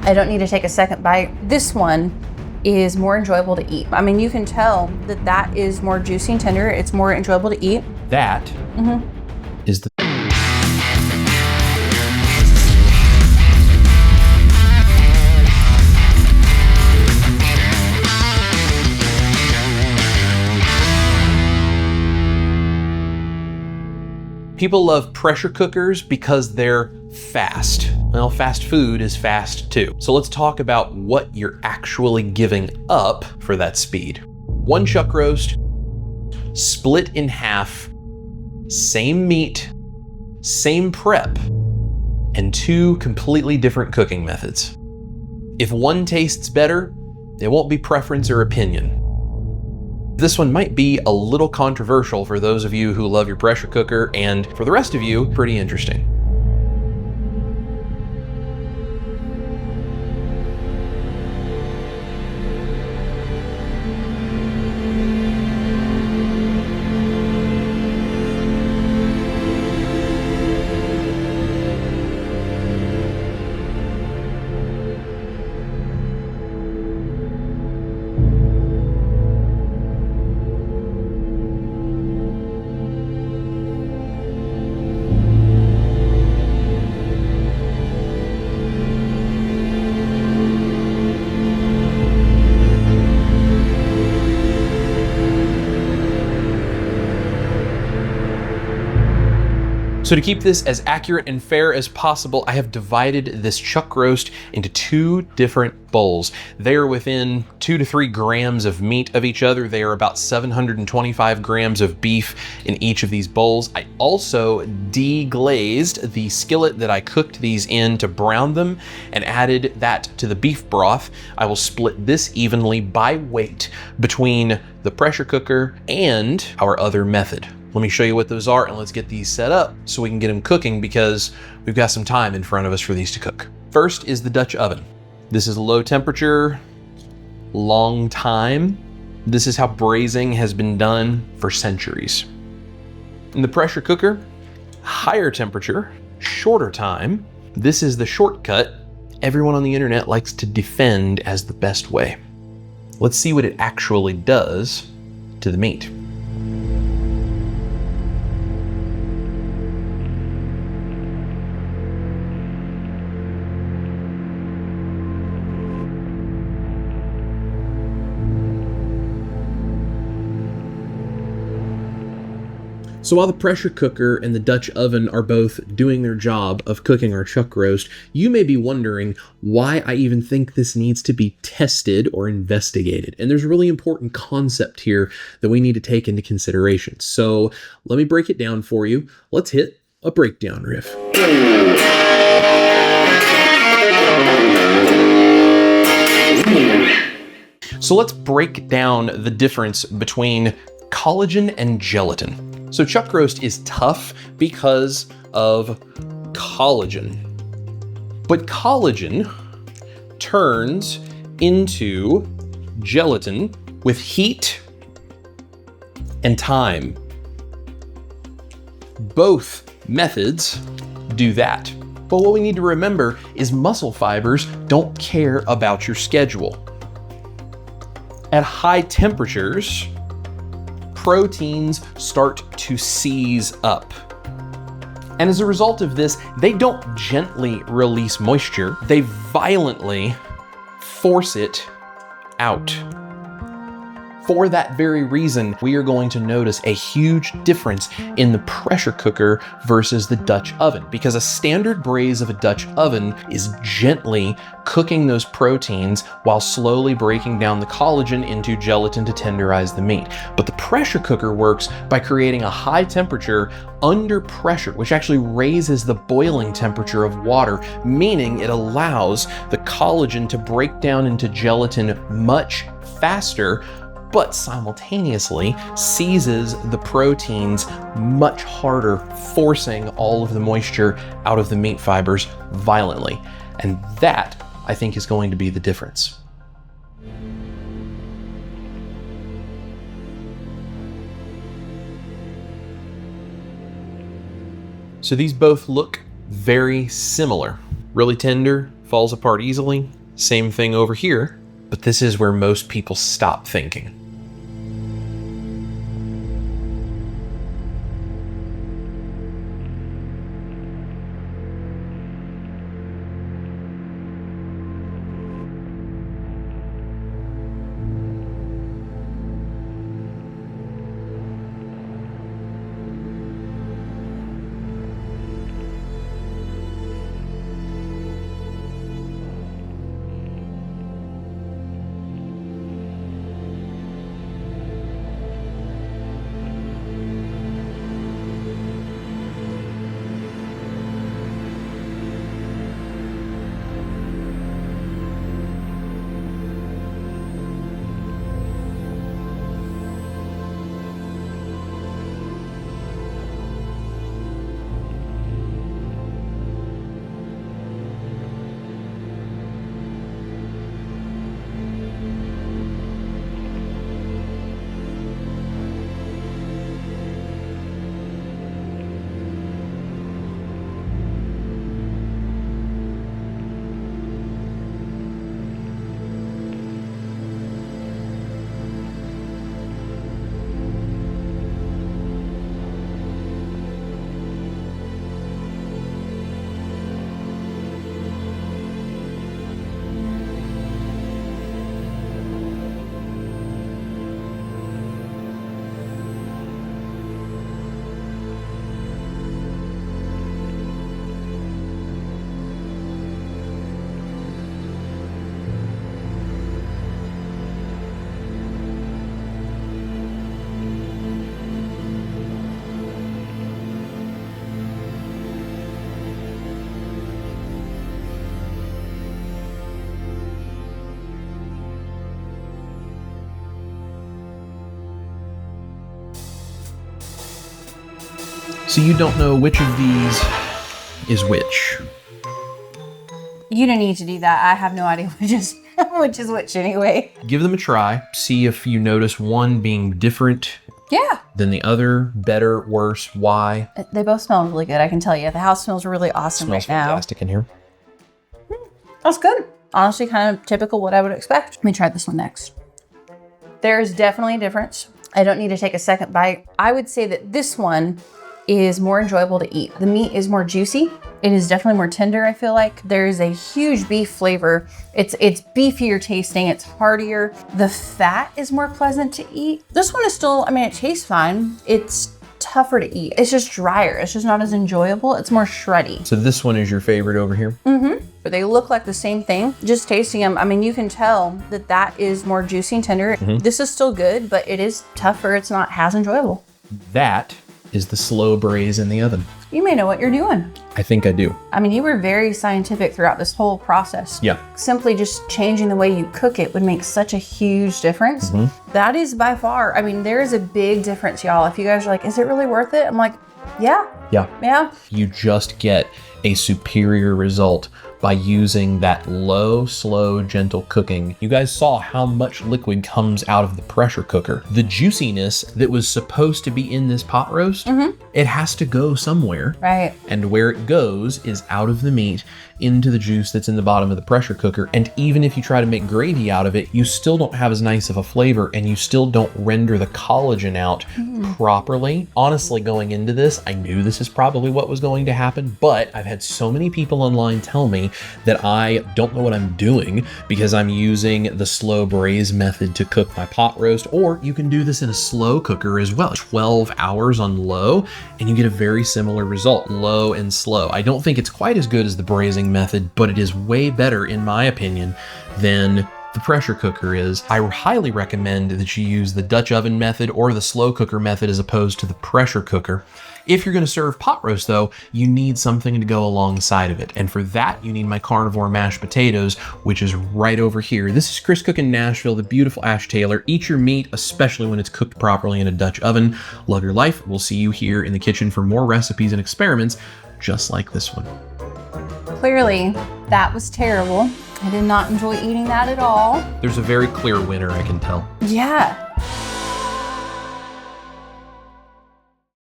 I don't need to take a second bite. This one is more enjoyable to eat. I mean, you can tell that that is more juicy and tender. It's more enjoyable to eat. That is the... People love pressure cookers because they're fast. Well, fast food is fast too. So let's talk about what you're actually giving up for that speed. One chuck roast, split in half, same meat, same prep, and two completely different cooking methods. If one tastes better, it won't be preference or opinion. This one might be a little controversial for those of you who love your pressure cooker, and for the rest of you, pretty interesting. So to keep this as accurate and fair as possible, I have divided this chuck roast into two different bowls. They are within 2 to 3 grams of meat of each other. They are about 725 grams of beef in each of these bowls. I also deglazed the skillet that I cooked these in to brown them and added that to the beef broth. I will split this evenly by weight between the pressure cooker and our other method. Let me show you what those are and let's get these set up so we can get them cooking because we've got some time in front of us for these to cook. First is the Dutch oven. This is low temperature, long time. This is how braising has been done for centuries. In the pressure cooker, higher temperature, shorter time. This is the shortcut everyone on the internet likes to defend as the best way. Let's see what it actually does to the meat. So while the pressure cooker and the Dutch oven are both doing their job of cooking our chuck roast, you may be wondering why I even think this needs to be tested or investigated. And there's a really important concept here that we need to take into consideration. So let me break it down for you. Let's hit a breakdown riff. So let's break down the difference between collagen and gelatin. So chuck roast is tough because of collagen. But collagen turns into gelatin with heat and time. Both methods do that. But what we need to remember is muscle fibers don't care about your schedule. At high temperatures, proteins start to seize up. And as a result of this, they don't gently release moisture, they violently force it out. For that very reason, we are going to notice a huge difference in the pressure cooker versus the Dutch oven, because a standard braise of a Dutch oven is gently cooking those proteins while slowly breaking down the collagen into gelatin to tenderize the meat. But the pressure cooker works by creating a high temperature under pressure, which actually raises the boiling temperature of water, meaning it allows the collagen to break down into gelatin much faster, but simultaneously seizes the proteins much harder, forcing all of the moisture out of the meat fibers violently. And that, I think, is going to be the difference. So these both look very similar. Really tender, falls apart easily. Same thing over here, but this is where most people stop thinking. So you don't know which of these is which. You don't need to do that. I have no idea which is which anyway. Give them a try. See if you notice one being different than the other, better, worse, why. They both smell really good, I can tell you. The house smells really awesome Smells right now. fantastic in here. That's good. Honestly, kind of typical what I would expect. Let me try this one next. There is definitely a difference. I don't need to take a second bite. I would say that this one is more enjoyable to eat. The meat is more juicy. It is definitely more tender, I feel like. There is a huge beef flavor. It's beefier tasting, it's heartier. The fat is more pleasant to eat. This one is still, I mean, it tastes fine. It's tougher to eat. It's just drier. It's just not as enjoyable. It's more shreddy. So this one is your favorite over here? Mm-hmm. They look like the same thing. Just tasting them, I mean, you can tell that that is more juicy and tender. Mm-hmm. This is still good, but it is tougher. It's not as enjoyable. That is the slow braise in the oven. You may know what you're doing. I think I do. I mean, you were very scientific throughout this whole process. Yeah. Simply just changing the way you cook it would make such a huge difference. Mm-hmm. That is by far, I mean, there is a big difference, y'all. If you guys are like, is it really worth it? I'm like, yeah. Yeah. Yeah. You just get a superior result by using that low, slow, gentle cooking. You guys saw how much liquid comes out of the pressure cooker. The juiciness that was supposed to be in this pot roast, it has to go somewhere. Right. And where it goes is out of the meat into the juice that's in the bottom of the pressure cooker. And even if you try to make gravy out of it, you still don't have as nice of a flavor and you still don't render the collagen out properly. Honestly, going into this, I knew this is probably what was going to happen, but I've had so many people online tell me that I don't know what I'm doing because I'm using the slow braise method to cook my pot roast, or you can do this in a slow cooker as well. 12 hours on low and you get a very similar result, low and slow. I don't think it's quite as good as the braising method, but it is way better in my opinion than the pressure cooker is. I highly recommend that you use the Dutch oven method or the slow cooker method as opposed to the pressure cooker. If you're going to serve pot roast though, you need something to go alongside of it. And for that, you need my Carnivore mashed potatoes, which is right over here. This is Chris Cook in Nashville, the beautiful Ash Taylor. Eat your meat, especially when it's cooked properly in a Dutch oven. Love your life. We'll see you here in the kitchen for more recipes and experiments just like this one. Clearly, that was terrible. I did not enjoy eating that at all. There's a very clear winner, I can tell. Yeah.